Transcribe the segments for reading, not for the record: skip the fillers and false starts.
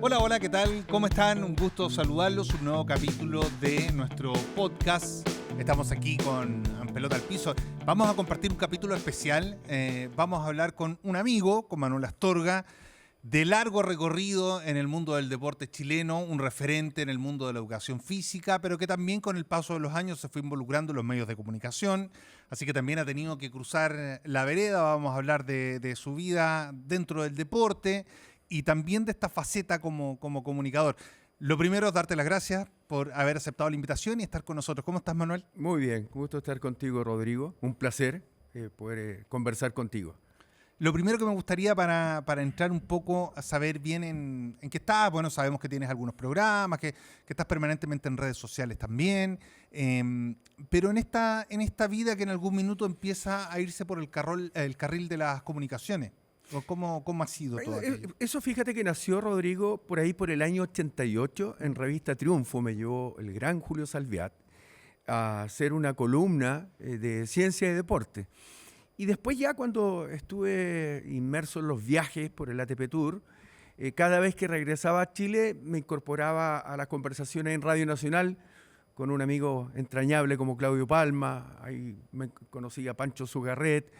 Hola, hola, ¿qué tal? ¿Cómo están? Un gusto saludarlos. Un nuevo capítulo de nuestro podcast. Estamos aquí con Pelota al Piso. Vamos a compartir un capítulo especial. Vamos a hablar con un amigo, con Manuel Astorga, de largo recorrido en el mundo del deporte chileno, un referente en el mundo de la educación física, pero que también con el paso de los años se fue involucrando en los medios de comunicación, así que también ha tenido que cruzar la vereda. Vamos a hablar de su vida dentro del deporte y también de esta faceta como comunicador. Lo primero es darte las gracias por haber aceptado la invitación y estar con nosotros. ¿Cómo estás, Manuel? Muy bien, gusto estar contigo, Rodrigo. Un placer poder conversar contigo. Lo primero que me gustaría para entrar un poco a saber bien en qué estás. Bueno, sabemos que tienes algunos programas, que estás permanentemente en redes sociales también, pero en esta vida que en algún minuto empieza a irse por el carril de las comunicaciones. ¿Cómo ha sido todo aquello? Eso fíjate que nació, Rodrigo, por ahí por el año 88, en Revista Triunfo. Me llevó el gran Julio Salviat a hacer una columna de ciencia y deporte. Y después ya cuando estuve inmerso en los viajes por el ATP Tour, cada vez que regresaba a Chile me incorporaba a las conversaciones en Radio Nacional con un amigo entrañable como Claudio Palma. Ahí me conocí a Pancho Zugarret,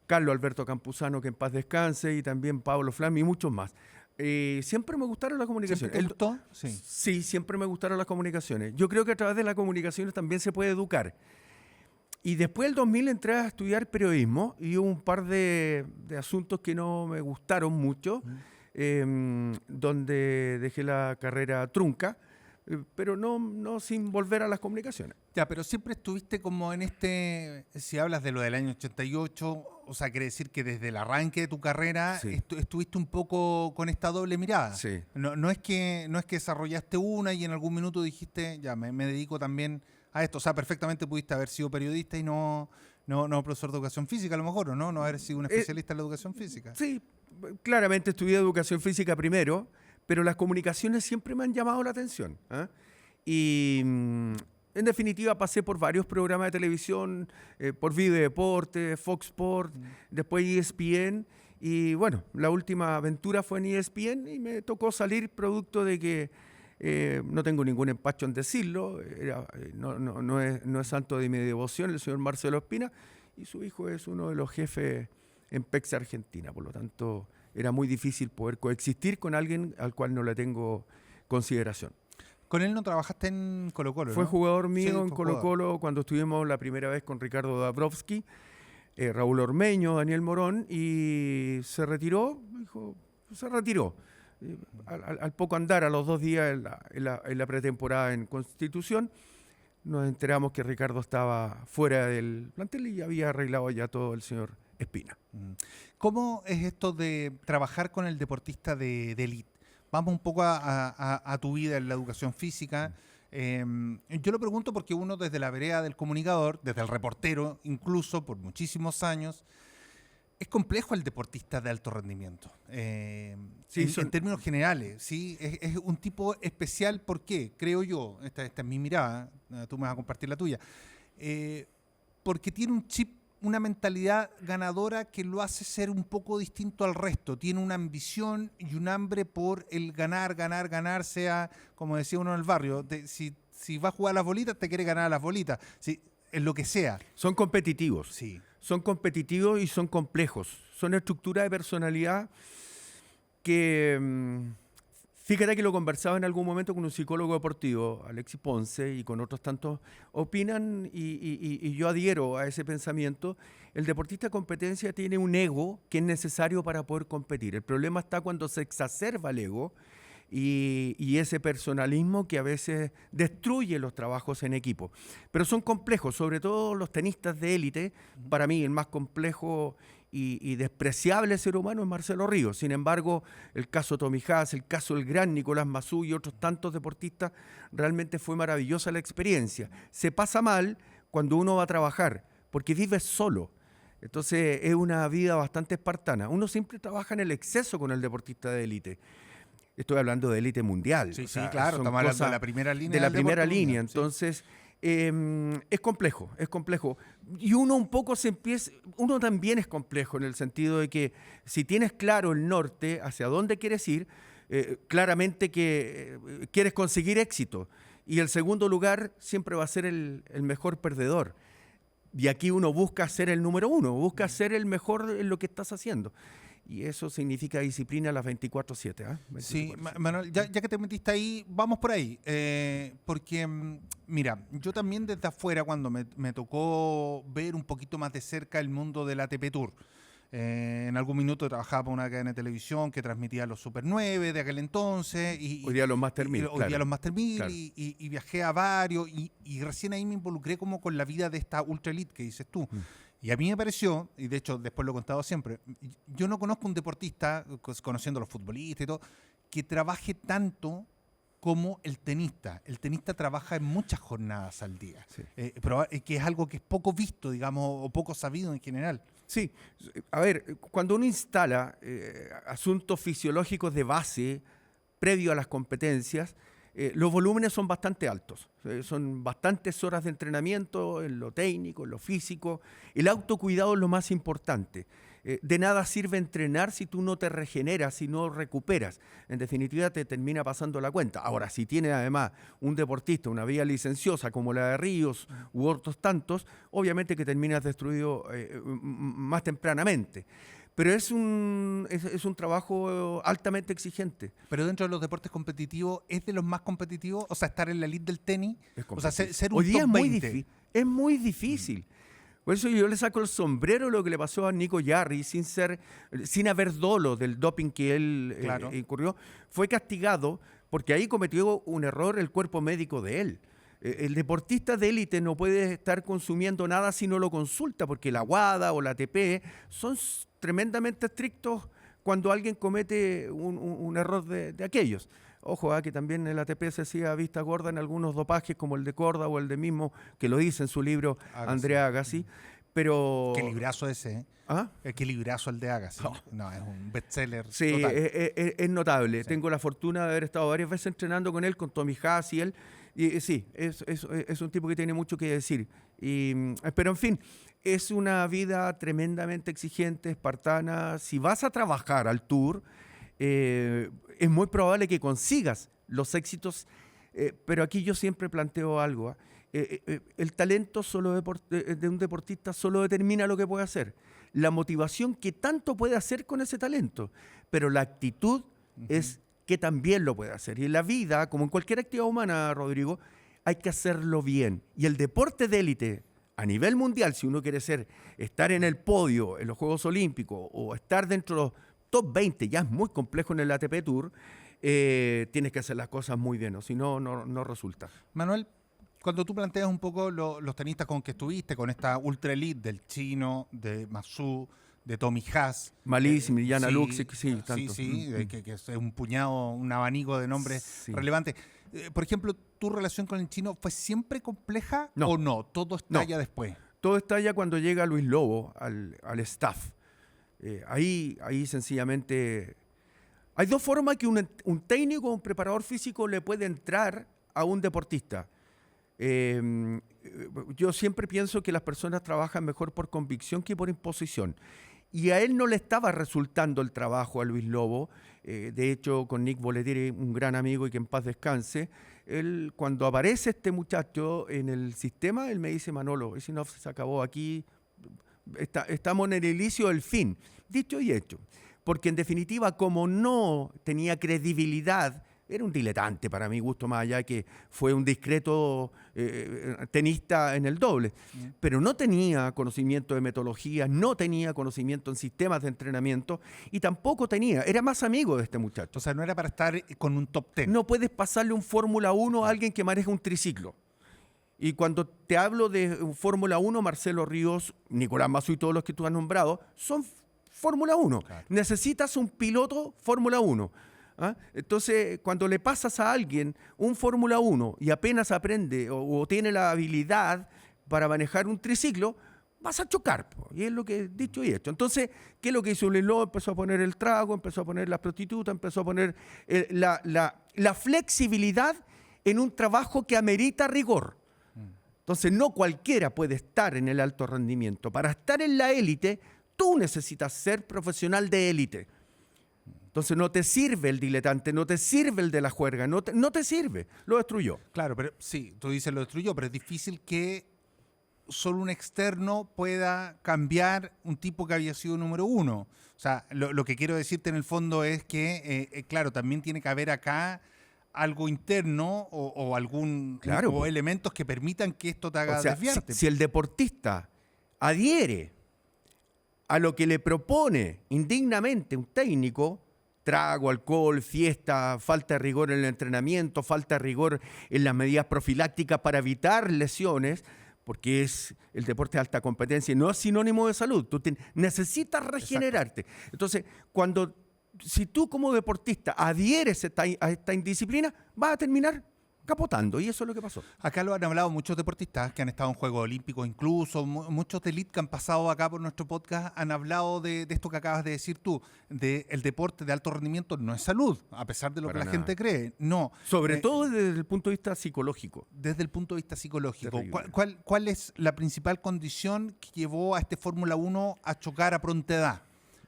Carlos Alberto Campuzano, que en paz descanse, y también Pablo Flam y muchos más. Siempre me gustaron las comunicaciones. ¿Siempre te gustó? Sí, siempre me gustaron las comunicaciones. Yo creo que a través de las comunicaciones también se puede educar. Y después del 2000 entré a estudiar periodismo y hubo un par de asuntos que no me gustaron mucho, donde dejé la carrera trunca, pero no sin volver a las comunicaciones. Ya, pero siempre estuviste como en si hablas de lo del año 88, o sea, quiere decir que desde el arranque de tu carrera Sí. estuviste un poco con esta doble mirada. Sí. No es que desarrollaste una y en algún minuto dijiste, ya, me dedico también a esto. O sea, perfectamente pudiste haber sido periodista y no profesor de educación física a lo mejor, ¿o no? No haber sido un especialista en la educación física. Sí, claramente estudié educación física primero, pero las comunicaciones siempre me han llamado la atención. Y en definitiva pasé por varios programas de televisión, por Video Deporte, Fox Sports, después ESPN, y bueno, la última aventura fue en ESPN y me tocó salir producto de que no tengo ningún empacho en decirlo, no es santo de mi devoción el señor Marcelo Espina, y su hijo es uno de los jefes en PEX Argentina, por lo tanto era muy difícil poder coexistir con alguien al cual no le tengo consideración. Con él no trabajaste en Colo-Colo, ¿no? Fue jugador mío Sí, en Colo-Colo cuando estuvimos la primera vez con Ricardo Dabrowski, Raúl Ormeño, Daniel Morón, y se retiró. Al poco andar, a los 2 días en la pretemporada en Constitución, nos enteramos que Ricardo estaba fuera del plantel y había arreglado ya todo el señor Espina. ¿Cómo es esto de trabajar con el deportista de élite? Vamos un poco a tu vida en la educación física. Yo lo pregunto porque uno desde la vereda del comunicador, desde el reportero, incluso por muchísimos años, es complejo el deportista de alto rendimiento. En términos generales, ¿sí? Es un tipo especial. ¿Por qué? Creo yo, esta es mi mirada, tú me vas a compartir la tuya, porque tiene un chip, una mentalidad ganadora que lo hace ser un poco distinto al resto. Tiene una ambición y un hambre por el ganar, sea, como decía uno en el barrio, si va a jugar a las bolitas, te quiere ganar a las bolitas, si, en lo que sea. Son competitivos. Sí. Son competitivos y son complejos. Son estructuras de personalidad que... Fíjate que lo conversaba en algún momento con un psicólogo deportivo, Alexis Ponce, y con otros tantos, opinan, y yo adhiero a ese pensamiento. El deportista de competencia tiene un ego que es necesario para poder competir. El problema está cuando se exacerba el ego y ese personalismo que a veces destruye los trabajos en equipo. Pero son complejos, sobre todo los tenistas de élite. Para mí el más complejo y despreciable ser humano es Marcelo Ríos. Sin embargo, el caso Tommy Haas, el caso del gran Nicolás Massú y otros tantos deportistas, realmente fue maravillosa la experiencia. Se pasa mal cuando uno va a trabajar, porque vive solo. Entonces es una vida bastante espartana. Uno siempre trabaja en el exceso con el deportista de élite. Estoy hablando de élite mundial. Sí, o sea, sí, claro, estamos hablando de la primera línea. De la primera línea. Entonces, Es complejo, es complejo. Y uno también es complejo en el sentido de que si tienes claro el norte, hacia dónde quieres ir, claramente que quieres conseguir éxito. Y el segundo lugar siempre va a ser el mejor perdedor. Y aquí uno busca ser el número uno, busca ser el mejor en lo que estás haciendo. Y eso significa disciplina a las 24/7. ¿Eh? 24/7. Sí, Manuel, ya que te metiste ahí, vamos por ahí. Porque, mira, yo también desde afuera, cuando me tocó ver un poquito más de cerca el mundo del ATP Tour, en algún minuto trabajaba para una cadena de televisión que transmitía los Super 9 de aquel entonces. Hoy día los Master 1000. Hoy día los Master 1000, claro. y viajé a varios, y recién ahí me involucré como con la vida de esta Ultra Elite que dices tú. Y a mí me pareció, y de hecho después lo he contado siempre, yo no conozco un deportista, conociendo a los futbolistas y todo, que trabaje tanto como el tenista. El tenista trabaja en muchas jornadas al día, Sí. que es algo que es poco visto, digamos, o poco sabido en general. Sí, a ver, cuando uno instala asuntos fisiológicos de base previo a las competencias, los volúmenes son bastante altos, son bastantes horas de entrenamiento en lo técnico, en lo físico. El autocuidado es lo más importante. De nada sirve entrenar si tú no te regeneras, si no recuperas. En definitiva, te termina pasando la cuenta. Ahora, si tienes además un deportista, una vida licenciosa como la de Ríos u otros tantos, obviamente que terminas destruido más tempranamente. Pero es un trabajo altamente exigente. Pero dentro de los deportes competitivos, ¿es de los más competitivos? O sea, estar en la elite del tenis, o sea, ser un Hoy día top 20. es muy difícil. Por eso yo le saco el sombrero lo que le pasó a Nico Jarry, sin haber dolo del doping que él Claro. incurrió. Fue castigado porque ahí cometió un error el cuerpo médico de él. El deportista de élite no puede estar consumiendo nada si no lo consulta, porque la WADA o la ATP son tremendamente estrictos cuando alguien comete un error de aquellos. Ojo, que también el ATP se hacía vista gorda en algunos dopajes, como el de Corda o el de mismo, que lo dice en su libro Agassi. Andrea Agassi. Pero... Qué librazo ese, ¿eh? ¿Ah? Qué librazo el de Agassi. Oh. No, es un bestseller Sí, total. es notable. Sí. Tengo la fortuna de haber estado varias veces entrenando con él, con Tommy Haas y él. Y sí, es un tipo que tiene mucho que decir. Pero en fin, es una vida tremendamente exigente, espartana. Si vas a trabajar al tour, es muy probable que consigas los éxitos, pero aquí yo siempre planteo algo. El talento de un deportista solo determina lo que puede hacer. La motivación que tanto puede hacer con ese talento, pero la actitud es que también lo puede hacer. Y en la vida, como en cualquier actividad humana, Rodrigo, hay que hacerlo bien. Y el deporte de élite, a nivel mundial, si uno quiere estar en el podio en los Juegos Olímpicos o estar dentro de los top 20, ya es muy complejo en el ATP Tour, tienes que hacer las cosas muy bien, o si no, no resulta. Manuel, cuando tú planteas un poco los tenistas con que estuviste, con esta ultra elite del chino, de Masu, de Tommy Haas. Malísimo, Yana sí, Luxic, sí, tanto. Sí, que es un puñado, un abanico de nombres Sí. relevantes. Por ejemplo, ¿tu relación con el chino fue siempre compleja No. o no? ¿Todo estalla No. después? Todo estalla cuando llega Luis Lobo al staff. Ahí sencillamente... Hay dos formas que un técnico, un preparador físico le puede entrar a un deportista. Yo siempre pienso que las personas trabajan mejor por convicción que por imposición. Y a él no le estaba resultando el trabajo a Luis Lobo. De hecho, con Nick Bollettieri, un gran amigo y que en paz descanse, él, cuando aparece este muchacho en el sistema, él me dice: Manolo, ese no se acabó aquí, estamos en el inicio del fin. Dicho y hecho. Porque en definitiva, como no tenía credibilidad, era un diletante para mi gusto, más allá que fue un discreto tenista en el doble. Pero no tenía conocimiento de metodología, no tenía conocimiento en sistemas de entrenamiento y tampoco era más amigo de este muchacho. O sea, no era para estar con un top 10. No puedes pasarle un Fórmula 1 a alguien que maneja un triciclo. Y cuando te hablo de Fórmula 1, Marcelo Ríos, Nicolás Masu y todos los que tú has nombrado, son Fórmula 1. Claro. Necesitas un piloto Fórmula 1. ¿Ah? Entonces, cuando le pasas a alguien un Fórmula 1 y apenas aprende o tiene la habilidad para manejar un triciclo, vas a chocar. Y es lo que he dicho y hecho. Entonces, ¿qué es lo que hizo Luis Lobo? Empezó a poner el trago, empezó a poner la prostituta, empezó a poner la flexibilidad en un trabajo que amerita rigor. Entonces, no cualquiera puede estar en el alto rendimiento. Para estar en la élite, tú necesitas ser profesional de élite. Entonces, no te sirve el diletante, no te sirve el de la juerga, no te sirve. Lo destruyó. Claro, pero sí, tú dices lo destruyó, pero es difícil que solo un externo pueda cambiar un tipo que había sido número uno. O sea, lo que quiero decirte en el fondo es que, claro, también tiene que haber acá algo interno o algún Claro, o elementos que permitan que esto te haga O sea, desviarte. si el deportista adhiere a lo que le propone indignamente un técnico, trago, alcohol, fiesta, falta de rigor en el entrenamiento, falta de rigor en las medidas profilácticas para evitar lesiones, porque es el deporte de alta competencia y no es sinónimo de salud. Tú necesitas regenerarte. Entonces, si tú como deportista adhieres a esta indisciplina, vas a terminar capotando, y eso es lo que pasó. Acá lo han hablado muchos deportistas que han estado en Juegos Olímpicos, incluso muchos de elite que han pasado acá por nuestro podcast han hablado de esto que acabas de decir tú, de el deporte de alto rendimiento no es salud, a pesar de lo Para que la nada. gente cree. No. Sobre todo desde el punto de vista psicológico. Desde el punto de vista psicológico, Terrible. ¿cuál es la principal condición que llevó a este Fórmula 1 a chocar a pronta edad,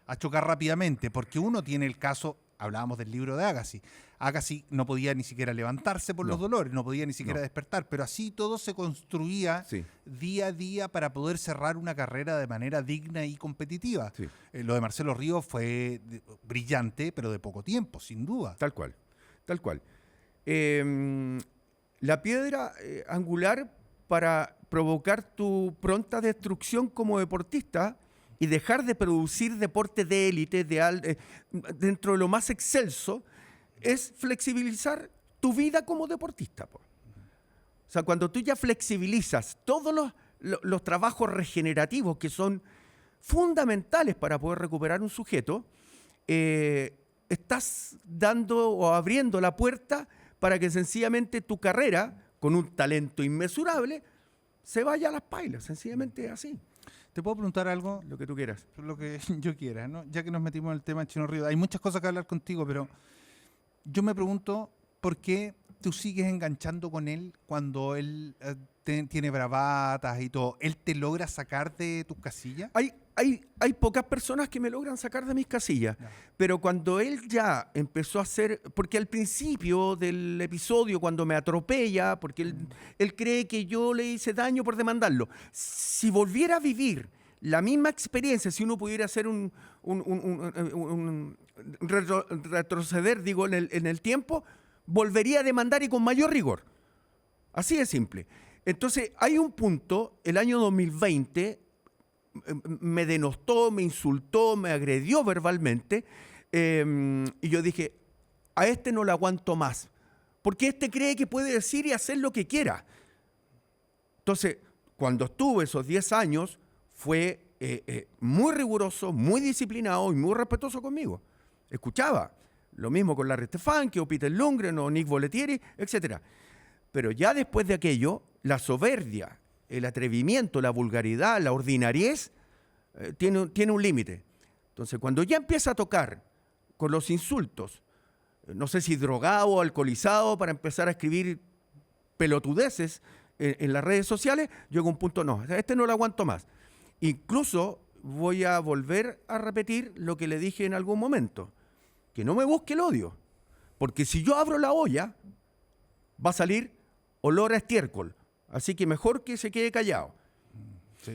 a chocar rápidamente? Porque uno tiene el caso, hablábamos del libro de Agassi. Agassi no podía ni siquiera levantarse por los dolores, no podía ni siquiera despertar, pero así todo se construía día a día para poder cerrar una carrera de manera digna y competitiva. Sí. Lo de Marcelo Ríos fue brillante, pero de poco tiempo, sin duda. Tal cual, tal cual. La piedra angular para provocar tu pronta destrucción como deportista y dejar de producir deporte de élite dentro de lo más excelso es flexibilizar tu vida como deportista. O sea, cuando tú ya flexibilizas todos los trabajos regenerativos que son fundamentales para poder recuperar un sujeto, estás dando o abriendo la puerta para que sencillamente tu carrera, con un talento inmesurable, se vaya a las pailas, sencillamente así. ¿Te puedo preguntar algo? Lo que tú quieras. Lo que yo quiera, ¿no? Ya que nos metimos en el tema de Chino Ríos, hay muchas cosas que hablar contigo, pero yo me pregunto por qué tú sigues enganchando con él cuando él tiene bravatas y todo. ¿Él te logra sacar de tus casillas? Hay pocas personas que me logran sacar de mis casillas, pero cuando él ya empezó a hacer, porque al principio del episodio, cuando me atropella, porque él cree que yo le hice daño por demandarlo, si volviera a vivir la misma experiencia, si uno pudiera hacer retroceder, digo, en el tiempo, volvería a demandar y con mayor rigor. Así de simple. Entonces, hay un punto, el año 2020, me denostó, me insultó, me agredió verbalmente, y yo dije, a este no le aguanto más, porque este cree que puede decir y hacer lo que quiera. Entonces, cuando estuve esos 10 años, fue muy riguroso, muy disciplinado y muy respetuoso conmigo. Escuchaba. Lo mismo con Larry Stefanki o Peter Lundgren o Nick Bollettieri, etc. Pero ya después de aquello, la soberbia, el atrevimiento, la vulgaridad, la ordinariez, tiene un límite. Entonces, cuando ya empieza a tocar con los insultos, no sé si drogado o alcoholizado, para empezar a escribir pelotudeces en las redes sociales, llego a un punto, no, a este no lo aguanto más. Incluso voy a volver a repetir lo que le dije en algún momento, que no me busque el odio, porque si yo abro la olla, va a salir olor a estiércol, así que mejor que se quede callado.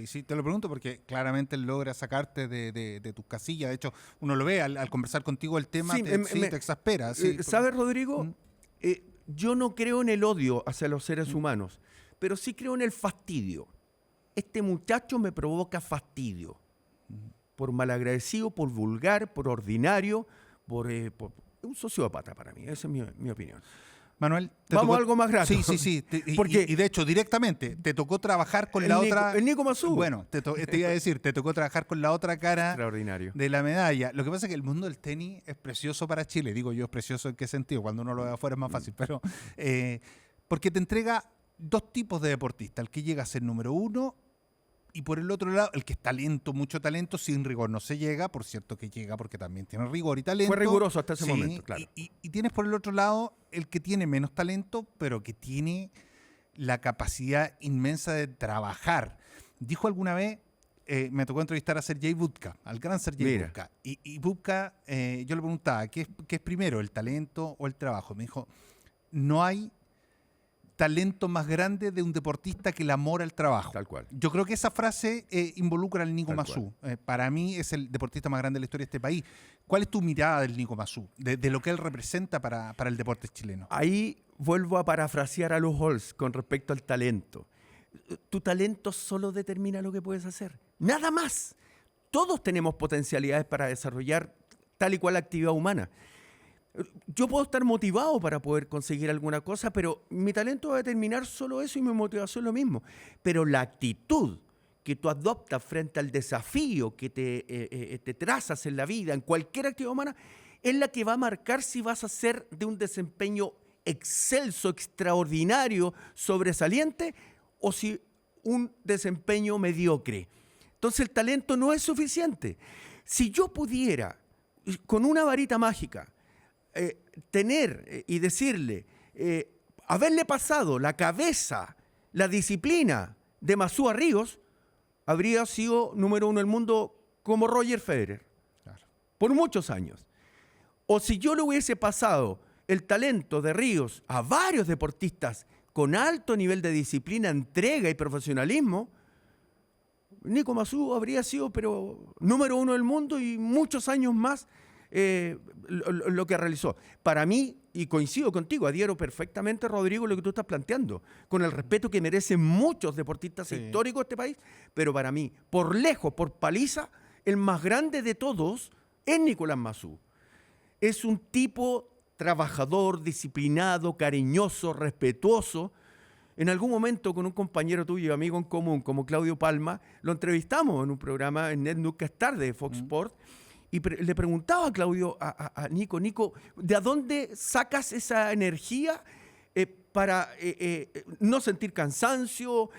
Sí, te lo pregunto porque claramente él logra sacarte de tus casillas. De hecho, uno lo ve al conversar contigo el tema, Sí, te exaspera. Sí, ¿Sabes, Rodrigo? Yo no creo en el odio hacia los seres humanos, pero sí creo en el fastidio. Este muchacho me provoca fastidio. Por malagradecido, por vulgar, por ordinario, por un sociópata para mí. Esa es mi opinión. Manuel, vamos a algo más grato. Sí. Porque y de hecho, directamente, te tocó trabajar con la otra... El Nico Mazú. Bueno, te iba a decir, te tocó trabajar con la otra cara extraordinario de la medalla. Lo que pasa es que el mundo del tenis es precioso para Chile. Digo yo, es precioso en qué sentido. Cuando uno lo ve afuera es más fácil. Pero porque te entrega dos tipos de deportista. El que llega a ser número uno y por el otro lado, el que es talento, mucho talento, sin rigor no se llega. Por cierto que llega porque también tiene rigor y talento. Fue riguroso hasta ese momento, claro. Y tienes por el otro lado el que tiene menos talento, pero que tiene la capacidad inmensa de trabajar. Dijo alguna vez, me tocó entrevistar a Sergei Bubka, al gran Sergei Bubka. Y Bubka, yo le preguntaba, ¿qué es primero, el talento o el trabajo? Me dijo, no hay talento más grande de un deportista que el amor al trabajo. Tal cual. Yo creo que esa frase involucra al Nico Massú. Para mí es el deportista más grande de la historia de este país. ¿Cuál es tu mirada del Nico Massú, de lo que él representa para el deporte chileno? Ahí vuelvo a parafrasear a Lou Holtz con respecto al talento. Tu talento solo determina lo que puedes hacer. Nada más. Todos tenemos potencialidades para desarrollar tal y cual actividad humana. Yo puedo estar motivado para poder conseguir alguna cosa, pero mi talento va a determinar solo eso y mi motivación lo mismo. Pero la actitud que tú adoptas frente al desafío que te trazas en la vida, en cualquier actividad humana, es la que va a marcar si vas a ser de un desempeño excelso, extraordinario, sobresaliente, o si un desempeño mediocre. Entonces el talento no es suficiente. Si yo pudiera, con una varita mágica, tener y decirle, haberle pasado la cabeza, la disciplina de Massú a Ríos, habría sido número 1 del mundo como Roger Federer, claro, por muchos años. O si yo le hubiese pasado el talento de Ríos a varios deportistas con alto nivel de disciplina, entrega y profesionalismo, Nico Massú habría sido pero número 1 del mundo y muchos años más lo que realizó. Para mí, y coincido contigo, adhiero perfectamente, Rodrigo, lo que tú estás planteando, con el respeto que merecen muchos deportistas históricos de este país, pero para mí, por lejos, por paliza, el más grande de todos es Nicolás Massú. Es un tipo trabajador, disciplinado, cariñoso, respetuoso. En algún momento con un compañero tuyo, amigo en común, como Claudio Palma, lo entrevistamos en un programa en Net Nunca es Tarde de Fox Sports, y le preguntaba a Claudio, a Nico, ¿de dónde sacas esa energía para no sentir cansancio?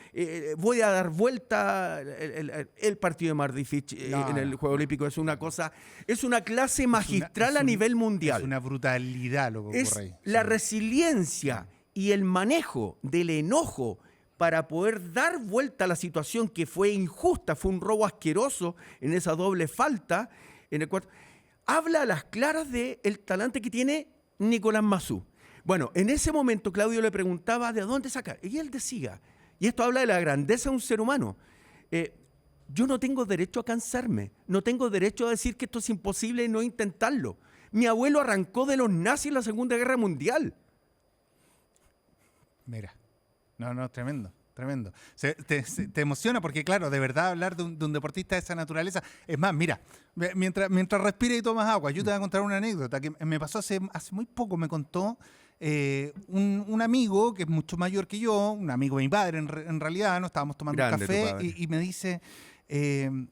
Voy a dar vuelta el partido de Mardy Fitch en el Juego Olímpico. Es una cosa, es una clase magistral a nivel mundial. Es una brutalidad lo que ocurre ahí. La resiliencia y el manejo del enojo para poder dar vuelta a la situación que fue injusta, fue un robo asqueroso en esa doble falta, en el cual habla a las claras del talante que tiene Nicolás Massú. Bueno, en ese momento Claudio le preguntaba de dónde saca, y él decía, y esto habla de la grandeza de un ser humano, yo no tengo derecho a cansarme, no tengo derecho a decir que esto es imposible y no intentarlo. Mi abuelo arrancó de los nazis en la Segunda Guerra Mundial. Mira, no, tremendo. Tremendo. Te emociona porque, claro, de verdad hablar de un deportista de esa naturaleza. Es más, mira, mientras respiras y tomas agua, yo te voy a contar una anécdota que me pasó hace muy poco. Me contó un amigo que es mucho mayor que yo, un amigo de mi padre en realidad, ¿no? Estábamos tomando un café y me dice que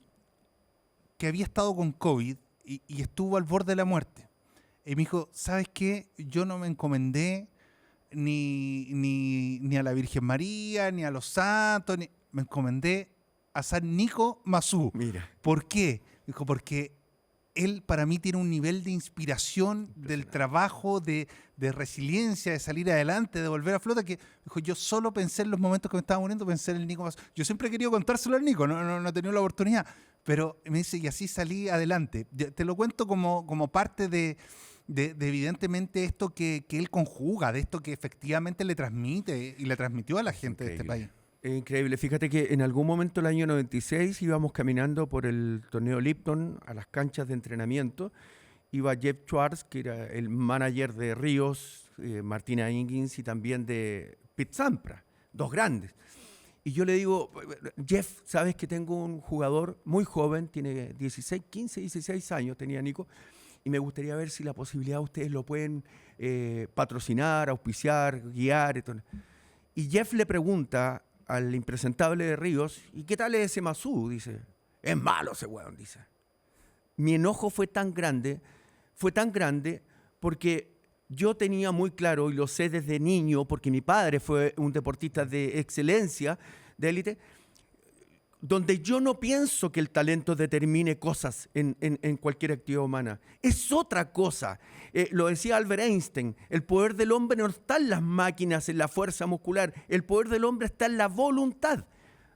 había estado con COVID y estuvo al borde de la muerte. Y me dijo, ¿sabes qué? Yo no me encomendé ni a la Virgen María, ni a los santos, me encomendé a San Nico Massú. Mira. ¿Por qué? Dijo, porque él para mí tiene un nivel de inspiración del trabajo, de resiliencia, de salir adelante, de volver a flota, que dijo, yo solo pensé en los momentos que me estaba muriendo, pensé en el Nico Massú. Yo siempre he querido contárselo al Nico, no he tenido la oportunidad, pero me dice, y así salí adelante. Te lo cuento como parte de evidentemente esto que él conjuga, de esto que efectivamente le transmite y le transmitió a la gente de este país. Es increíble. Fíjate que en algún momento, el año 96, íbamos caminando por el torneo Lipton a las canchas de entrenamiento. Iba Jeff Schwartz, que era el manager de Ríos, Martina Hingis y también de Pete Sampras, dos grandes. Y yo le digo, Jeff, ¿sabes que tengo un jugador muy joven, tiene 15, 16 años, tenía Nico, y me gustaría ver si la posibilidad ustedes lo pueden patrocinar, auspiciar, guiar. Y Jeff le pregunta al impresentable de Ríos, ¿y qué tal es ese Massú? Dice, es malo ese weón, dice. Mi enojo fue tan grande porque yo tenía muy claro, y lo sé desde niño, porque mi padre fue un deportista de excelencia, de élite, donde yo no pienso que el talento determine cosas en cualquier actividad humana. Es otra cosa. Lo decía Albert Einstein, el poder del hombre no está en las máquinas, en la fuerza muscular. El poder del hombre está en la voluntad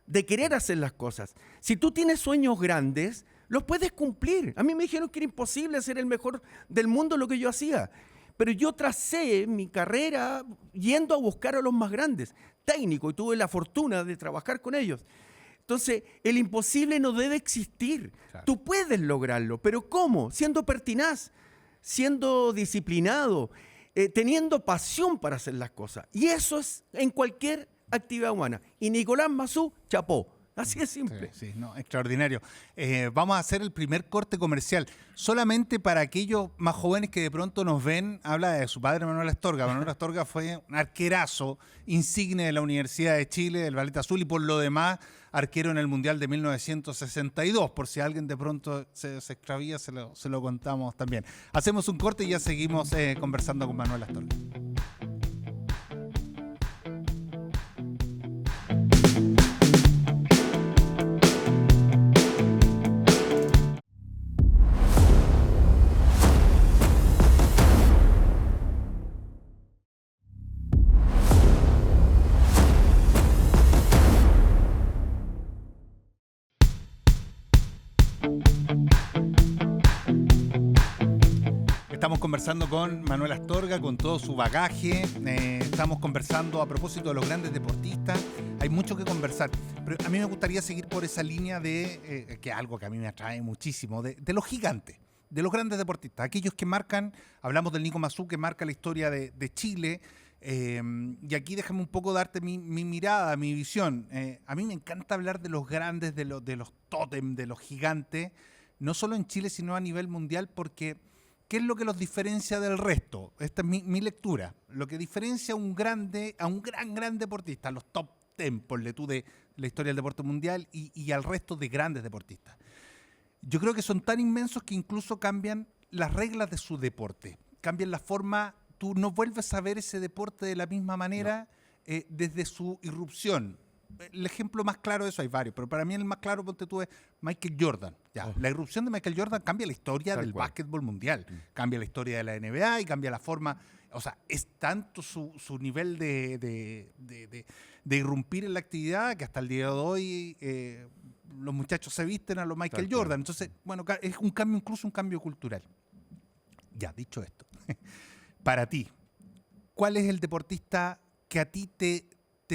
de querer hacer las cosas. Si tú tienes sueños grandes, los puedes cumplir. A mí me dijeron que era imposible ser el mejor del mundo en lo que yo hacía. Pero yo tracé mi carrera yendo a buscar a los más grandes, técnicos, y tuve la fortuna de trabajar con ellos. Entonces, el imposible no debe existir. Claro. Tú puedes lograrlo, pero ¿cómo? Siendo pertinaz, siendo disciplinado, teniendo pasión para hacer las cosas. Y eso es en cualquier actividad humana. Y Nicolás Massú, chapó. Así de simple. Sí, no, extraordinario. Vamos a hacer el primer corte comercial. Solamente para aquellos más jóvenes que de pronto nos ven, habla de su padre Manuel Astorga. Manuel Astorga fue un arquerazo insigne de la Universidad de Chile, del Ballet Azul, y por lo demás, arquero en el Mundial de 1962. Por si alguien de pronto se extravía, se lo contamos también. Hacemos un corte y ya seguimos conversando con Manuel Astorga. Estamos conversando con Manuel Astorga, con todo su bagaje. Estamos conversando a propósito de los grandes deportistas. Hay mucho que conversar, pero a mí me gustaría seguir por esa línea de, que es algo que a mí me atrae muchísimo, de los gigantes, de los grandes deportistas, aquellos que marcan, hablamos del Nico Massú, que marca la historia de Chile. Y aquí déjame un poco darte mi mirada, mi visión. A mí me encanta hablar de los grandes, de los tótem, de los gigantes, no solo en Chile, sino a nivel mundial, porque ¿qué es lo que los diferencia del resto? Esta es mi lectura. Lo que diferencia a un gran deportista, a los top 10, ponle tú, de la historia del deporte mundial y al resto de grandes deportistas. Yo creo que son tan inmensos que incluso cambian las reglas de su deporte. Cambian la forma, tú no vuelves a ver ese deporte de la misma manera desde su irrupción. El ejemplo más claro de eso, hay varios, pero para mí el más claro, ponte tú, es Michael Jordan. La irrupción de Michael Jordan cambia la historia del básquetbol mundial, cambia la historia de la NBA y cambia la forma. O sea, es tanto su nivel de irrumpir en la actividad que hasta el día de hoy los muchachos se visten a los Michael Jordan. Entonces, bueno, es un cambio, incluso un cambio cultural. Ya, dicho esto, para ti, ¿cuál es el deportista que a ti te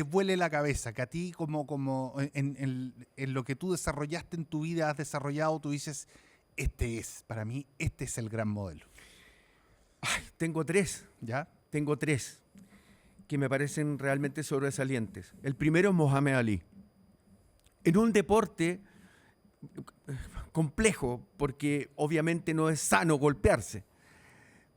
vuele la cabeza, que a ti como en lo que tú desarrollaste en tu vida, has desarrollado, tú dices, para mí, este es el gran modelo? Ay, tengo tres. ¿Ya? Tengo tres que me parecen realmente sobresalientes. El primero es Mohamed Ali. En un deporte complejo, porque obviamente no es sano golpearse,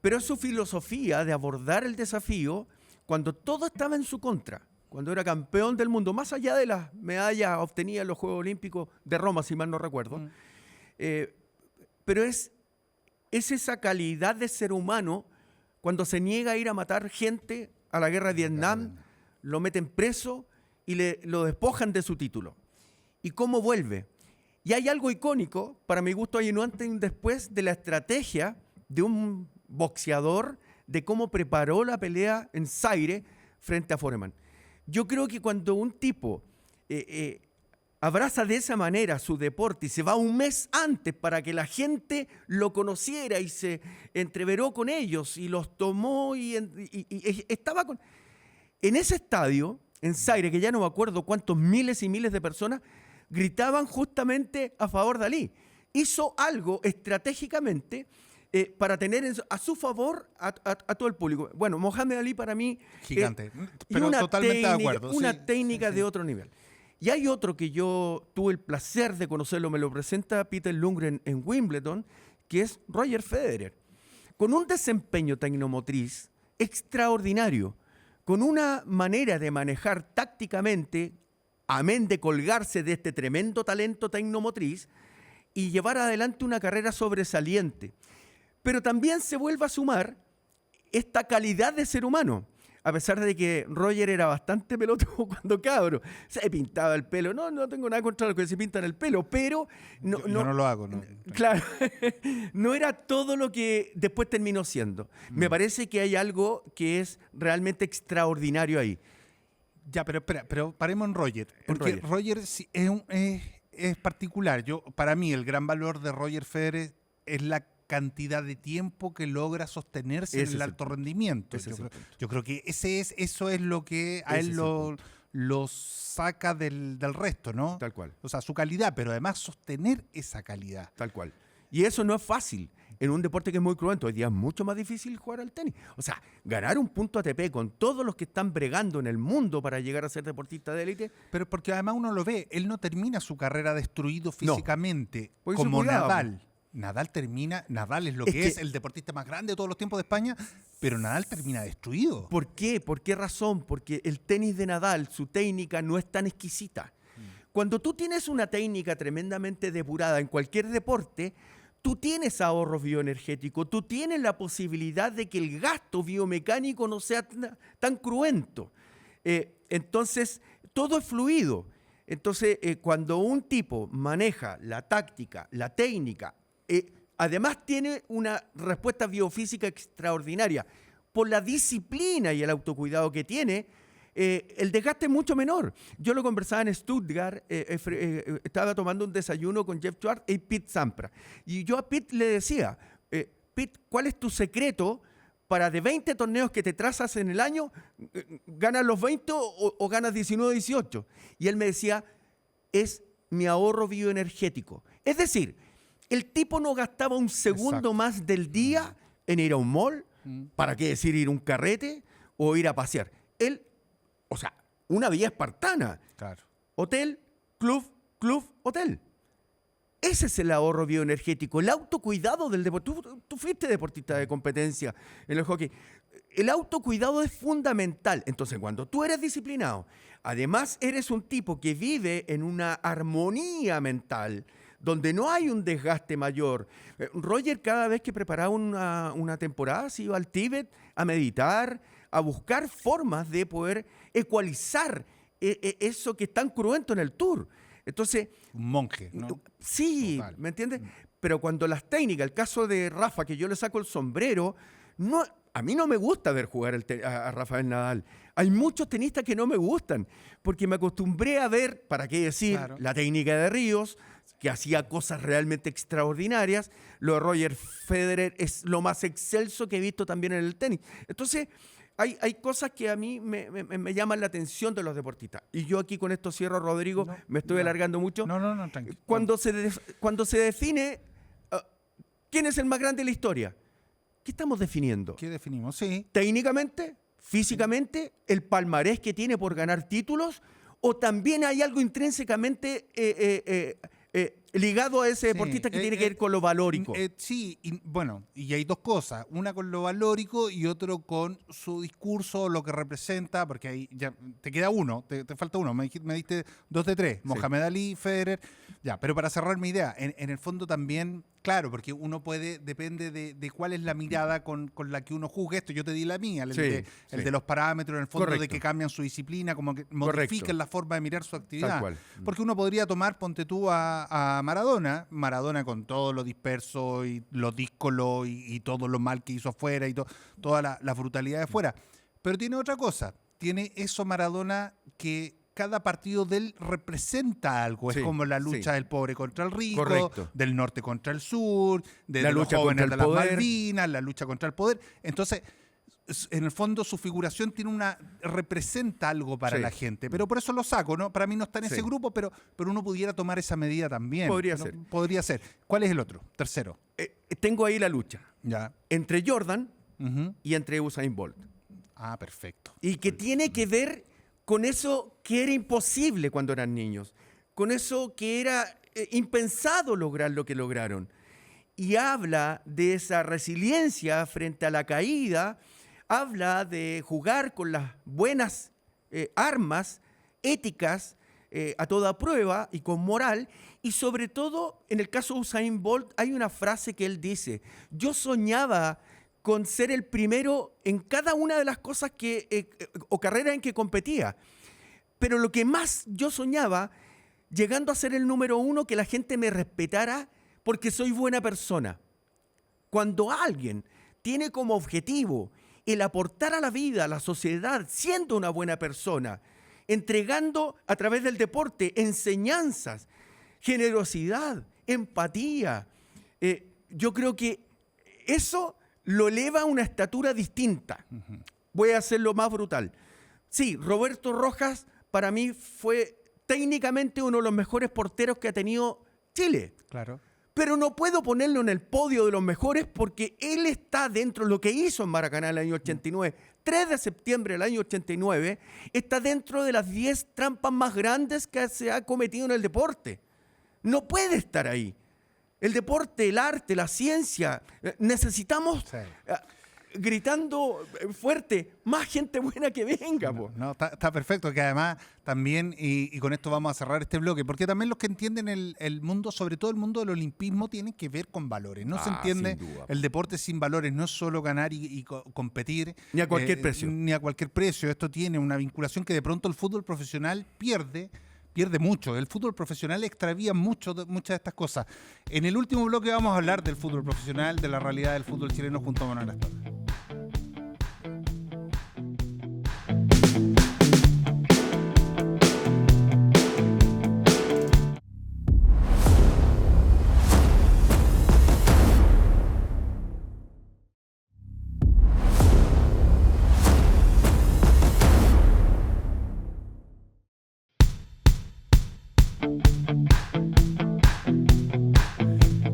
pero es su filosofía de abordar el desafío cuando todo estaba en su contra. Cuando era campeón del mundo, más allá de las medallas obtenidas en los Juegos Olímpicos de Roma, si mal no recuerdo. Pero es esa calidad de ser humano cuando se niega a ir a matar gente a la guerra de Vietnam, lo meten preso y lo despojan de su título. ¿Y cómo vuelve? Y hay algo icónico, para mi gusto hay un antes y un después, de la estrategia de un boxeador, de cómo preparó la pelea en Zaire frente a Foreman. Yo creo que cuando un tipo abraza de esa manera su deporte y se va un mes antes para que la gente lo conociera y se entreveró con ellos y los tomó y estaba con... En ese estadio, en Zaire, que ya no me acuerdo cuántos miles y miles de personas, gritaban justamente a favor de Ali. Hizo algo estratégicamente para tener a su favor a todo el público. Bueno, Mohamed Ali para mí... Gigante, pero totalmente de acuerdo. Una técnica de otro nivel. Y hay otro que yo tuve el placer de conocerlo, me lo presenta Peter Lundgren en Wimbledon, que es Roger Federer. Con un desempeño tecnomotriz extraordinario, con una manera de manejar tácticamente, amén de colgarse de este tremendo talento tecnomotriz, y llevar adelante una carrera sobresaliente. Pero también se vuelve a sumar esta calidad de ser humano. a pesar de que Roger era bastante pelotudo cuando cabro. Se pintaba el pelo. No tengo nada contra los que se pintan el pelo, pero Yo no lo hago, ¿no? claro, no era todo lo que después terminó siendo. Me parece que hay algo que es realmente extraordinario ahí. Ya, pero espera, pero paremos en Roger. Porque Roger sí, es particular. Para mí, el gran valor de Roger Federer es la cantidad de tiempo que logra sostenerse en el alto rendimiento. Yo creo que eso es lo que a él lo saca del resto, ¿no? Tal cual. O sea, su calidad, pero además sostener esa calidad. Tal cual. Y eso no es fácil en un deporte que es muy cruento. Hoy día es mucho más difícil jugar al tenis. O sea, ganar un punto ATP con todos los que están bregando en el mundo para llegar a ser deportista de élite. Pero porque además uno lo ve, él no termina su carrera destruido físicamente Pues como cuidado. Nadal. Nadal es lo que es el deportista más grande de todos los tiempos de España, pero Nadal termina destruido. ¿Por qué? ¿Por qué razón? Porque el tenis de Nadal, su técnica no es tan exquisita. Cuando tú tienes una técnica tremendamente depurada en cualquier deporte, tú tienes ahorro bioenergético, tú tienes la posibilidad de que el gasto biomecánico no sea tan cruento. Entonces, todo es fluido. Entonces, cuando un tipo maneja la táctica, la técnica, además tiene una respuesta biofísica extraordinaria por la disciplina y el autocuidado que tiene, el desgaste es mucho menor. Yo lo conversaba en Stuttgart, estaba tomando un desayuno con Jeff Schwartz y Pete Sampras. Y yo a Pete le decía, Pete, ¿cuál es tu secreto para de 20 torneos que te trazas en el año, ganas los 20 o ganas 19 18? Y él me decía, es mi ahorro bioenergético. Es decir, el tipo no gastaba un segundo más del día en ir a un mall, ¿para qué decir ir a un carrete o ir a pasear? Él, o sea, una vida espartana. Claro. Hotel, club, hotel. Ese es el ahorro bioenergético, el autocuidado del deporte. Tú fuiste deportista de competencia en el hockey. El autocuidado es fundamental. Entonces, cuando tú eres disciplinado, además eres un tipo que vive en una armonía mental, donde no hay un desgaste mayor. Roger, cada vez que preparaba una temporada, se iba al Tíbet a meditar, a buscar formas de poder ecualizar eso que es tan cruento en el Tour. Entonces, un monje, ¿no? Sí, total. ¿Me entiendes? Pero cuando las técnicas, el caso de Rafa, que yo le saco el sombrero, a mí no me gusta ver jugar a Rafael Nadal. Hay muchos tenistas que no me gustan, porque me acostumbré a ver, ¿para qué decir? Claro. La técnica de Ríos, que hacía cosas realmente extraordinarias. Lo de Roger Federer es lo más excelso que he visto también en el tenis. Entonces, hay cosas que a mí me llaman la atención de los deportistas. Y yo aquí con esto cierro, Rodrigo, me estoy alargando mucho. No, tranquilo. Cuando se define quién es el más grande de la historia, ¿qué estamos definiendo? ¿Qué definimos? Sí. Técnicamente, físicamente, el palmarés que tiene por ganar títulos, o también hay algo intrínsecamente ligado a ese deportista que tiene que ver con lo valórico. Sí, y hay dos cosas, una con lo valórico y otro con su discurso, lo que representa, porque ahí ya te queda uno, te falta uno, me diste 2 de 3, Mohamed Ali, Federer, ya, pero para cerrar mi idea, en el fondo también, claro, porque uno depende de cuál es la mirada con la que uno juzgue esto, yo te di la mía, el de los parámetros, en el fondo de que cambian su disciplina, como que modifiquen la forma de mirar su actividad. Tal cual. Porque uno podría tomar, ponte tú a Maradona con todo lo disperso y lo díscolo y todo lo mal que hizo afuera y toda la brutalidad de afuera. Pero tiene otra cosa, tiene eso Maradona que cada partido de él representa algo. Es como la lucha del pobre contra el rico, del norte contra el sur, de los jóvenes de las Malvinas, la lucha contra el poder. Entonces, en el fondo su figuración representa algo para la gente, pero por eso lo saco, ¿no? Para mí no está en ese grupo, pero uno pudiera tomar esa medida también. Podría ser. ¿Cuál es el otro? Tercero. Tengo ahí la lucha. Ya. Entre Jordan y entre Usain Bolt. Ah, perfecto. Y que tiene que ver con eso que era imposible cuando eran niños, con eso que era impensado lograr lo que lograron. Y habla de esa resiliencia frente a la caída, habla de jugar con las buenas armas éticas a toda prueba y con moral. Y sobre todo, en el caso de Usain Bolt, hay una frase que él dice: yo soñaba con ser el primero en cada una de las cosas o carreras en que competía. Pero lo que más yo soñaba, llegando a ser el número 1, que la gente me respetara porque soy buena persona. Cuando alguien tiene como objetivo el aportar a la vida, a la sociedad, siendo una buena persona, entregando a través del deporte enseñanzas, generosidad, empatía, yo creo que eso lo eleva a una estatura distinta. Voy a hacerlo más brutal. Sí, Roberto Rojas para mí fue técnicamente uno de los mejores porteros que ha tenido Chile. Claro. Pero no puedo ponerlo en el podio de los mejores porque él está dentro de lo que hizo en Maracaná el año 89. 3 de septiembre del año 89 está dentro de las 10 trampas más grandes que se ha cometido en el deporte. No puede estar ahí. El deporte, el arte, la ciencia, necesitamos gritando fuerte, más gente buena que venga. No, está perfecto, que además también, y con esto vamos a cerrar este bloque, porque también los que entienden el mundo, sobre todo el mundo del olimpismo, tienen que ver con valores. No se entiende el deporte sin valores, no es solo ganar y competir. Ni a cualquier precio. Ni a cualquier precio. Esto tiene una vinculación que de pronto el fútbol profesional pierde mucho. El fútbol profesional extravía muchas de estas cosas. En el último bloque vamos a hablar del fútbol profesional, de la realidad del fútbol chileno junto a Manuel Astorga.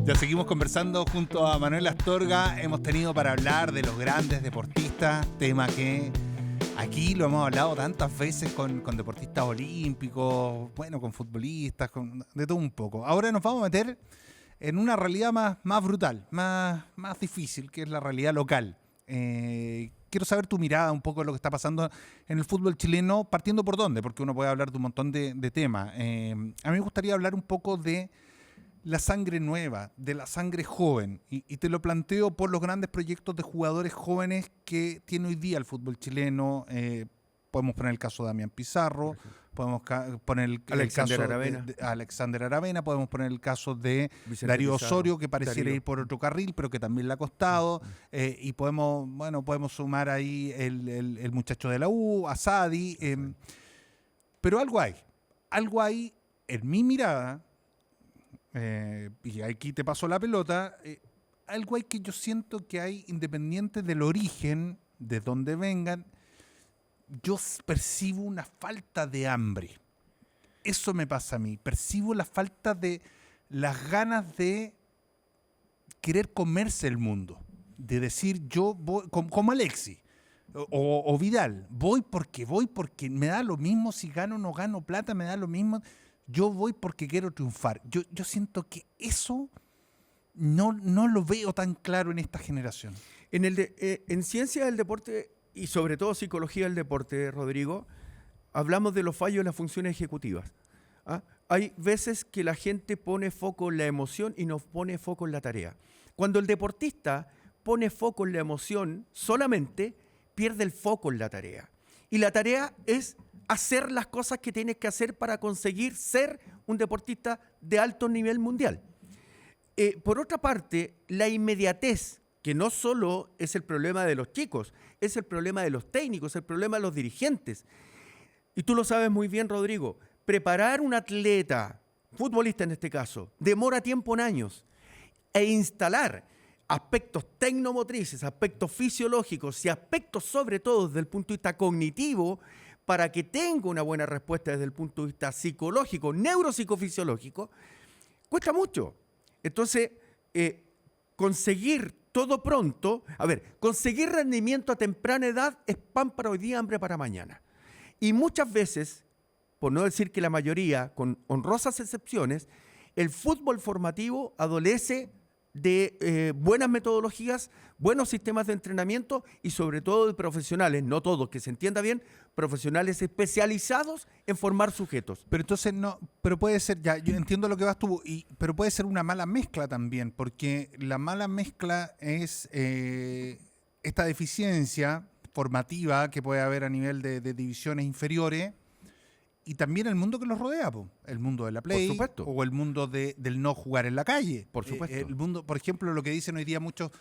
Ya seguimos conversando junto a Manuel Astorga. Hemos tenido para hablar de los grandes deportistas, tema que aquí lo hemos hablado tantas veces con deportistas olímpicos, bueno, con futbolistas, de todo un poco. Ahora nos vamos a meter en una realidad más brutal, más difícil, que es la realidad local. Quiero saber tu mirada un poco de lo que está pasando en el fútbol chileno, partiendo por dónde, porque uno puede hablar de un montón de temas. A mí me gustaría hablar un poco de la sangre nueva, de la sangre joven, y te lo planteo por los grandes proyectos de jugadores jóvenes que tiene hoy día el fútbol chileno. Podemos poner el caso de Damián Pizarro, podemos poner el caso de Alexander Aravena, podemos poner el caso de Vicente Darío Pizarro, Osorio, que pareciera ir por otro carril, pero que también le ha costado, y podemos sumar ahí el muchacho de la U, Asadi, pero algo hay en mi mirada. Y aquí te paso la pelota, algo hay que yo siento que hay, independiente del origen, de dónde vengan, yo percibo una falta de hambre. Eso me pasa a mí, percibo la falta de las ganas de querer comerse el mundo, de decir yo voy, como Alexis o Vidal, voy porque me da lo mismo si gano o no gano plata, me da lo mismo. Yo voy porque quiero triunfar. Yo siento que eso no lo veo tan claro en esta generación. En ciencia del deporte y sobre todo psicología del deporte, Rodrigo, hablamos de los fallos en las funciones ejecutivas. Hay veces que la gente pone foco en la emoción y no pone foco en la tarea. Cuando el deportista pone foco en la emoción solamente, pierde el foco en la tarea. Y la tarea es hacer las cosas que tienes que hacer para conseguir ser un deportista de alto nivel mundial. Por otra parte, la inmediatez, que no solo es el problema de los chicos, es el problema de los técnicos, el problema de los dirigentes. Y tú lo sabes muy bien, Rodrigo, preparar un atleta, futbolista en este caso, demora tiempo en años, e instalar aspectos tecnomotrices, aspectos fisiológicos y aspectos sobre todo desde el punto de vista cognitivo, para que tenga una buena respuesta desde el punto de vista psicológico, neuropsicofisiológico, cuesta mucho. Entonces, conseguir todo pronto, conseguir rendimiento a temprana edad es pan para hoy día, hambre para mañana. Y muchas veces, por no decir que la mayoría, con honrosas excepciones, el fútbol formativo adolece de buenas metodologías, buenos sistemas de entrenamiento y sobre todo de profesionales, no todos, que se entienda bien, profesionales especializados en formar sujetos. Pero entonces pero puede ser, ya, yo entiendo lo que vas tú, pero puede ser una mala mezcla también, porque la mala mezcla es esta deficiencia formativa que puede haber a nivel de divisiones inferiores y también el mundo que los rodea, po. El mundo de la play Por supuesto. o el mundo del no jugar en la calle. Por supuesto. El mundo, por ejemplo, lo que dicen hoy día muchos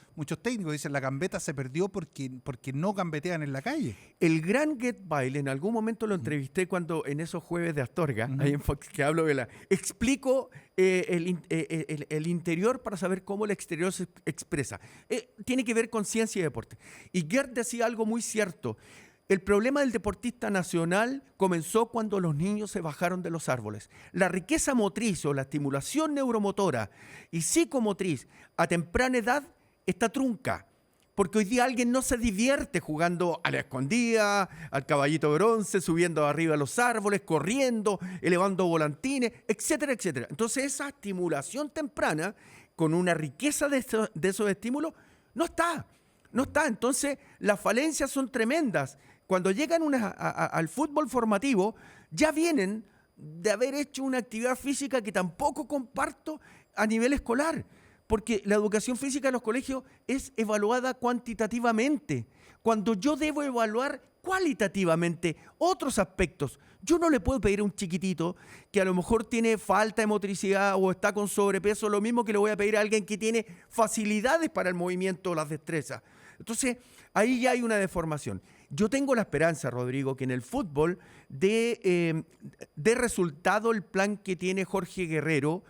técnicos, dicen la gambeta se perdió porque no gambetean en la calle. El gran Get Baile, en algún momento lo entrevisté cuando en esos jueves de Astorga, ahí en Fox, que hablo de explico el interior para saber cómo el exterior se expresa. Tiene que ver con ciencia y deporte. Y Gerd decía algo muy cierto. El problema del deportista nacional comenzó cuando los niños se bajaron de los árboles. La riqueza motriz o la estimulación neuromotora y psicomotriz a temprana edad está trunca. Porque hoy día alguien no se divierte jugando a la escondida, al caballito bronce, subiendo arriba de los árboles, corriendo, elevando volantines, etcétera, etcétera. Entonces esa estimulación temprana, con una riqueza de esos estímulos, no está. No está. Entonces las falencias son tremendas. Cuando llegan al fútbol formativo, ya vienen de haber hecho una actividad física que tampoco comparto a nivel escolar. Porque la educación física en los colegios es evaluada cuantitativamente, cuando yo debo evaluar cualitativamente otros aspectos. Yo no le puedo pedir a un chiquitito que a lo mejor tiene falta de motricidad o está con sobrepeso, lo mismo que le voy a pedir a alguien que tiene facilidades para el movimiento o las destrezas. Entonces, ahí ya hay una deformación. Yo tengo la esperanza, Rodrigo, que en el fútbol dé resultado el plan que tiene Jorge Guerrero,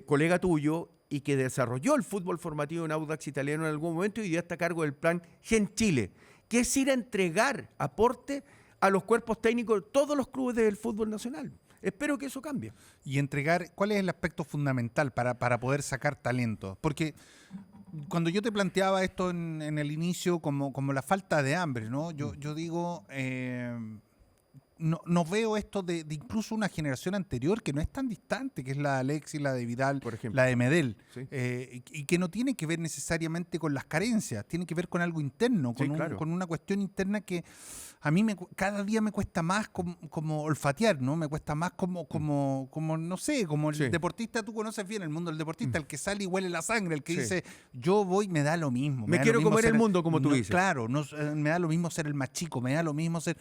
colega tuyo, y que desarrolló el fútbol formativo en Audax Italiano en algún momento y ya está a cargo del plan Gen Chile, que es ir a entregar aporte a los cuerpos técnicos de todos los clubes del fútbol nacional. Espero que eso cambie. Y entregar, ¿cuál es el aspecto fundamental para poder sacar talento? Porque cuando yo te planteaba esto en el inicio como la falta de hambre, ¿no? Yo digo, no veo esto de incluso una generación anterior que no es tan distante, que es la de Alexis, la de Vidal, por ejemplo, la de Medel, sí. Y que no tiene que ver necesariamente con las carencias, tiene que ver con algo interno, Sí, claro. con una cuestión interna que a mí cada día me cuesta más como olfatear, ¿no? Me cuesta más como no sé, como el Sí. deportista, tú conoces bien el mundo del deportista, el que sale y huele la sangre, el que dice, yo voy, me da lo mismo. Me da quiero lo mismo comer ser el mundo, como tú dices. Claro, me da lo mismo ser el más chico, me da lo mismo ser...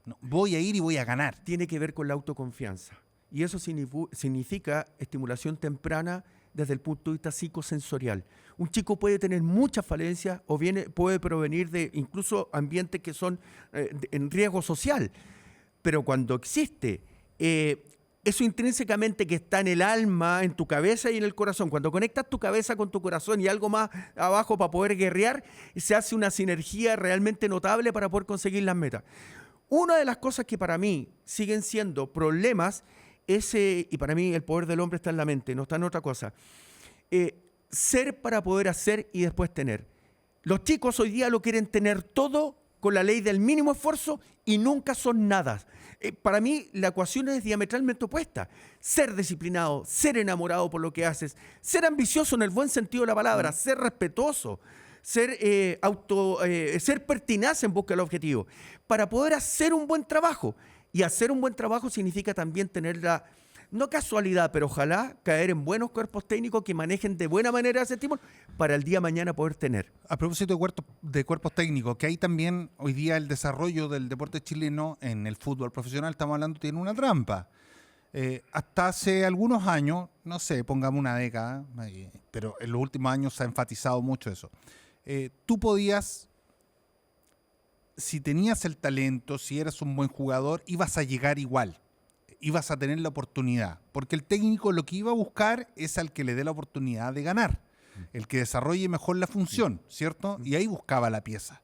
No, voy a ir y voy a ganar. Tiene que ver con la autoconfianza. Y eso significa estimulación temprana desde el punto de vista psicosensorial. Un chico puede tener muchas falencias o puede provenir de incluso ambientes que son en riesgo social. Pero cuando existe eso intrínsecamente que está en el alma, en tu cabeza y en el corazón, cuando conectas tu cabeza con tu corazón y algo más abajo para poder guerrear, se hace una sinergia realmente notable para poder conseguir las metas. Una de las cosas que para mí siguen siendo problemas es, y para mí el poder del hombre está en la mente, no está en otra cosa, ser para poder hacer y después tener. Los chicos hoy día lo quieren tener todo con la ley del mínimo esfuerzo y nunca son nada. Para mí la ecuación es diametralmente opuesta. Ser disciplinado, ser enamorado por lo que haces, ser ambicioso en el buen sentido de la palabra, ser respetuoso, ser pertinaz en busca del objetivo, para poder hacer un buen trabajo. Y hacer un buen trabajo significa también tener no casualidad, pero ojalá caer en buenos cuerpos técnicos que manejen de buena manera ese estímulo para el día de mañana poder tener. A propósito de cuerpos técnicos, que hay también hoy día el desarrollo del deporte chileno en el fútbol profesional, estamos hablando, tiene una trampa. Hasta hace algunos años, no sé, pongamos una década, pero en los últimos años se ha enfatizado mucho eso. Tú podías, si tenías el talento, si eras un buen jugador, ibas a llegar igual, ibas a tener la oportunidad, porque el técnico lo que iba a buscar es al que le dé la oportunidad de ganar, el que desarrolle mejor la función, ¿cierto? Y ahí buscaba la pieza.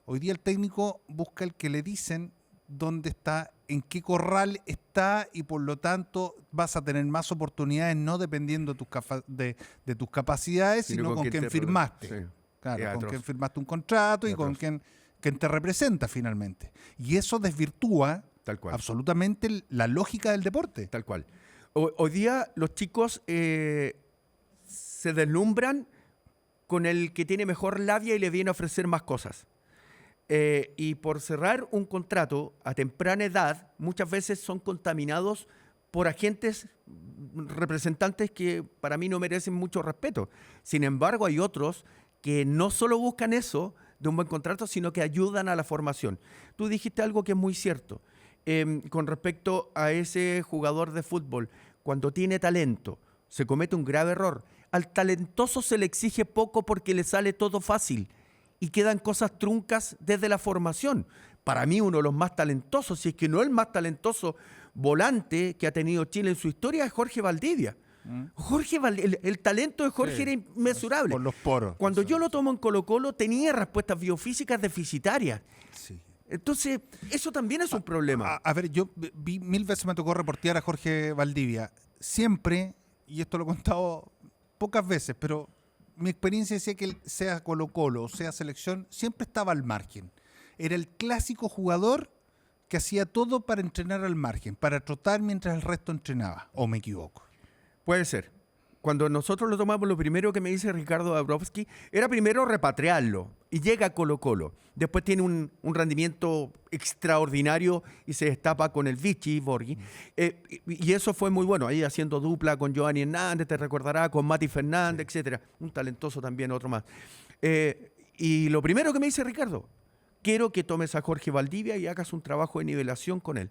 Hoy día el técnico busca el que le dicen dónde está, en qué corral está, y por lo tanto vas a tener más oportunidades, no dependiendo de tus capacidades, sino con quien firmaste. Sí. Claro, con quien firmaste un contrato y con quien te representa finalmente. Y eso desvirtúa absolutamente la lógica del deporte. Tal cual. Hoy día los chicos se deslumbran con el que tiene mejor labia y le viene a ofrecer más cosas. Y por cerrar un contrato a temprana edad, muchas veces son contaminados por agentes representantes que para mí no merecen mucho respeto. Sin embargo, hay otros que no solo buscan eso, de un buen contrato, sino que ayudan a la formación. Tú dijiste algo que es muy cierto con respecto a ese jugador de fútbol. Cuando tiene talento, se comete un grave error. Al talentoso se le exige poco porque le sale todo fácil y quedan cosas truncas desde la formación. Para mí, uno de los más talentosos, si es que no el más talentoso volante que ha tenido Chile en su historia, es Jorge Valdivia. El talento de Jorge era inmesurable. Por los poros. Cuando yo lo tomo en Colo-Colo, tenía respuestas biofísicas deficitarias. Sí. Entonces, eso también es un problema. A ver, yo vi 1000 veces me tocó reportear a Jorge Valdivia. Siempre, y esto lo he contado pocas veces, pero mi experiencia decía que él, sea Colo-Colo o sea selección, siempre estaba al margen. Era el clásico jugador que hacía todo para entrenar al margen, para trotar mientras el resto entrenaba. ¿O me equivoco? Puede ser. Cuando nosotros lo tomamos, lo primero que me dice Ricardo Dabrowski era primero repatriarlo y llega a Colo-Colo. Después tiene un rendimiento extraordinario y se destapa con el Vichy Borghi. Y eso fue muy bueno, ahí haciendo dupla con Giovanni Hernández, te recordará, con Mati Fernández, etcétera. Un talentoso también, otro más. Y lo primero que me dice Ricardo, quiero que tomes a Jorge Valdivia y hagas un trabajo de nivelación con él.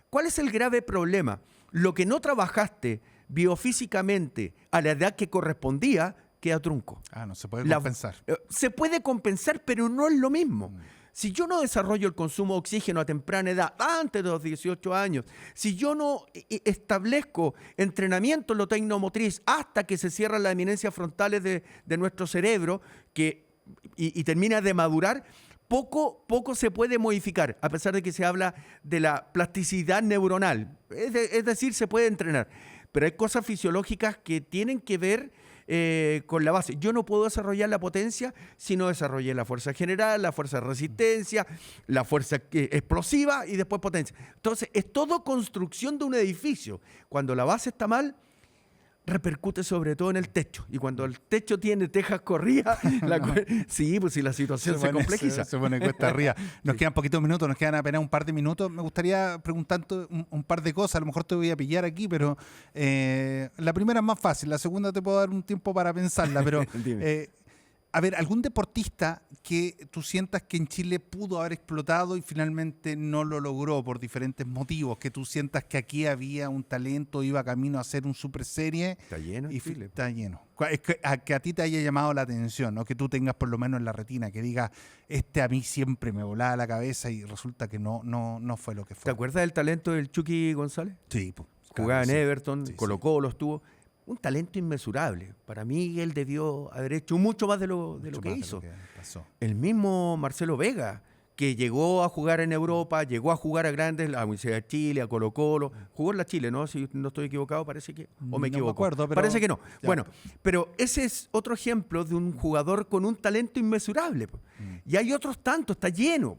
¿Cuál es el grave problema? Lo que no trabajaste biofísicamente a la edad que correspondía, queda trunco. No se puede compensar. Se puede compensar, pero no es lo mismo. Si yo no desarrollo el consumo de oxígeno a temprana edad, antes de los 18 años, si yo no establezco entrenamiento en lo tecnomotriz hasta que se cierran las eminencias frontales de nuestro cerebro y termina de madurar, poco se puede modificar, a pesar de que se habla de la plasticidad neuronal. Es decir, se puede entrenar. Pero hay cosas fisiológicas que tienen que ver con la base. Yo no puedo desarrollar la potencia si no desarrollé la fuerza general, la fuerza de resistencia, la fuerza explosiva y después potencia. Entonces, es todo construcción de un edificio. Cuando la base está mal, repercute sobre todo en el techo. Y cuando el techo tiene tejas corridas, sí, pues si la situación se complejiza. Se pone cuesta arriba. Nos quedan poquitos minutos, nos quedan apenas un par de minutos. Me gustaría preguntarte un par de cosas. A lo mejor te voy a pillar aquí, pero la primera es más fácil. La segunda te puedo dar un tiempo para pensarla. Pero a ver, ¿algún deportista que tú sientas que en Chile pudo haber explotado y finalmente no lo logró por diferentes motivos? Que tú sientas que aquí había un talento, iba camino a hacer un super serie. Está lleno y Chile. Está lleno. Que a ti te haya llamado la atención, o que tú tengas por lo menos en la retina, que digas, a mí siempre me volaba la cabeza y resulta que no fue lo que fue. ¿Te acuerdas del talento del Chucky González? Sí. Pues, jugaba en sí. Everton, Colo-Colo estuvo. Un talento inmesurable. Para mí él debió haber hecho mucho más de lo que hizo. El mismo Marcelo Vega, que llegó a jugar en Europa, llegó a jugar a grandes, a la Universidad de Chile, a Colo-Colo, jugó en la Chile, ¿no? Si no estoy equivocado, parece que... ¿O me equivoco? No me acuerdo, pero... Parece que no. Ya. Bueno, pero ese es otro ejemplo de un jugador con un talento inmesurable. Y hay otros tantos, está lleno.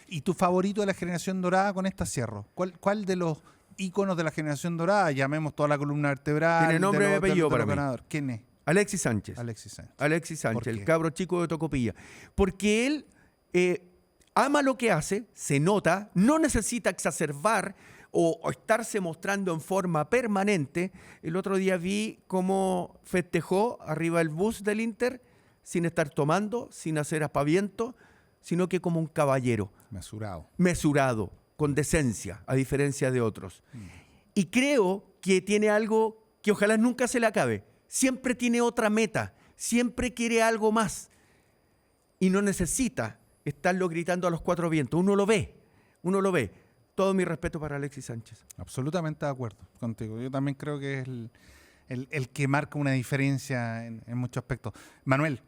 ¿Y tu favorito de la generación dorada con esta cierro? ¿Cuál de los íconos de la generación dorada, llamemos toda la columna vertebral? Tiene nombre y apellido para mí. ¿Quién es? Alexis Sánchez. Alexis Sánchez, el cabro chico de Tocopilla. Porque él ama lo que hace, se nota, no necesita exacerbar o estarse mostrando en forma permanente. El otro día vi cómo festejó arriba del bus del Inter sin estar tomando, sin hacer aspaviento, sino que como un caballero. Mesurado, con decencia, a diferencia de otros. Y creo que tiene algo que ojalá nunca se le acabe. Siempre tiene otra meta, siempre quiere algo más. Y no necesita estarlo gritando a los cuatro vientos. Uno lo ve. Todo mi respeto para Alexis Sánchez. Absolutamente de acuerdo contigo. Yo también creo que es el que marca una diferencia en muchos aspectos. Manuel,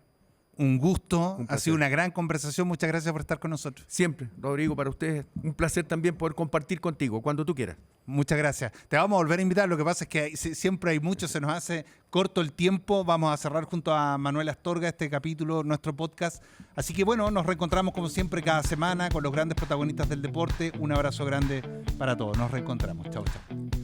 un gusto, ha sido una gran conversación, muchas gracias por estar con nosotros. Siempre, Rodrigo, para ustedes un placer también poder compartir contigo, cuando tú quieras. Muchas gracias. Te vamos a volver a invitar, lo que pasa es que siempre hay mucho, se nos hace corto el tiempo. Vamos a cerrar junto a Manuel Astorga este capítulo, nuestro podcast. Así que bueno, nos reencontramos como siempre cada semana con los grandes protagonistas del deporte. Un abrazo grande para todos, nos reencontramos. Chao, chao.